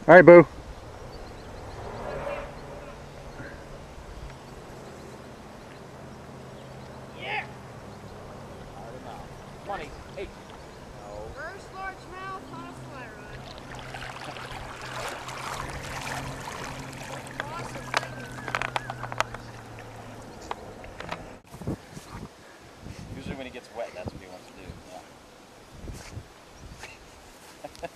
All right, Boo. Yeah. 28. No. First largemouth on a fly rod. Awesome. Usually when he gets wet, that's what he wants to do. Yeah.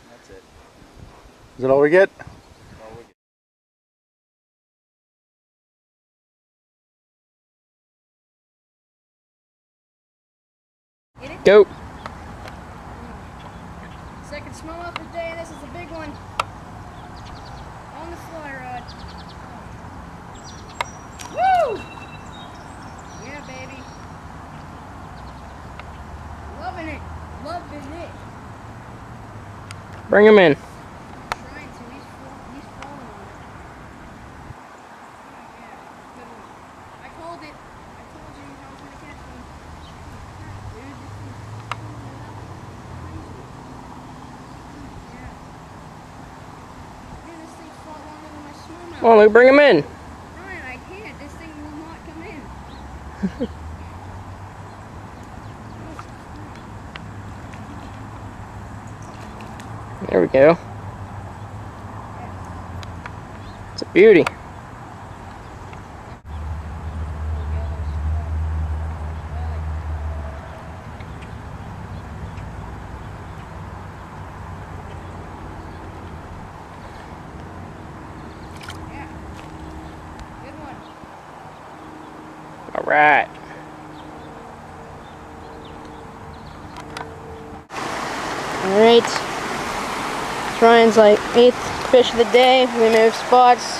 That's it. Is that all we get? All we get. Get it? Go. Second smallmouth of the day, and this is a big one. On the fly rod. Woo! Yeah, baby. Loving it. Loving it. Bring him in. I'm trying to. He's falling on it. Yeah, good one. I called it. I told you I was going to catch one. Dude, this thing's falling out. Crazy. Yeah. Man, this thing's fought longer than my smallmouth. Come on, Luke, bring him in. Ryan, I can't. This thing will not come in. There we go. It's a beauty. Yeah. Good one. All right. All right. Ryan's like 8th fish of the day. We move spots.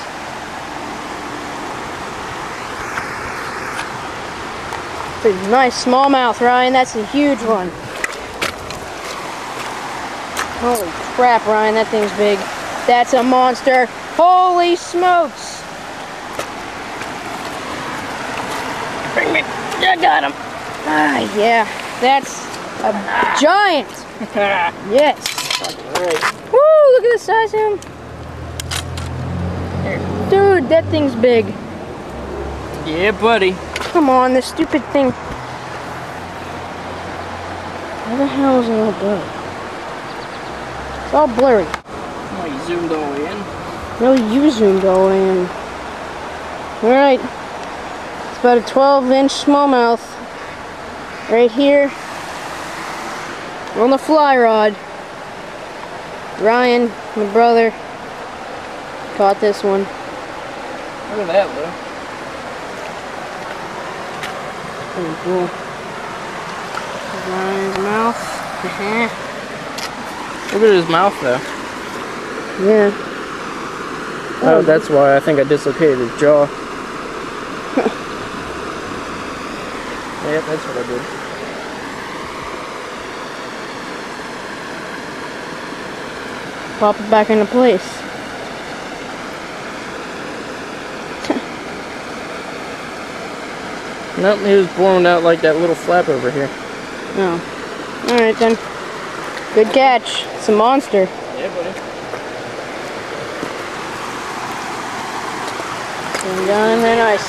It's a nice smallmouth, Ryan. That's a huge one. Holy crap, Ryan. That thing's big. That's a monster. Holy smokes. Bring me. I got him. Ah, yeah. That's a giant. Yes. All right. Woo, look at the size of him. Dude, that thing's big. Yeah, buddy. Come on, this stupid thing. Where the hell is it all go? It's all blurry. Oh, you zoomed all the way in. No, you zoomed all the way in. Alright. It's about a 12-inch smallmouth. Right here. On the fly rod. Ryan, my brother, caught this one. Look at that, Lou. Pretty cool. Ryan's mouth. Look at his mouth, though. Yeah. Oh, that's why I think I dislocated his jaw. Yeah, that's what I did. Pop it back into place. Nope, he was blown out like that little flap over here. Oh. Alright then. Good catch. It's a monster. Yeah, buddy. Going down in there nice.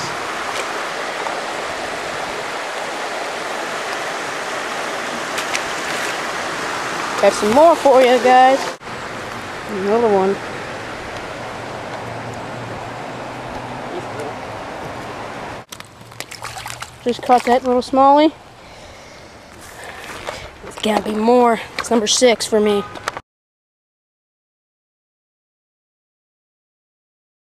Got some more for you guys. Another one. Just caught that little smallie. There's gotta be more. It's number 6 for me.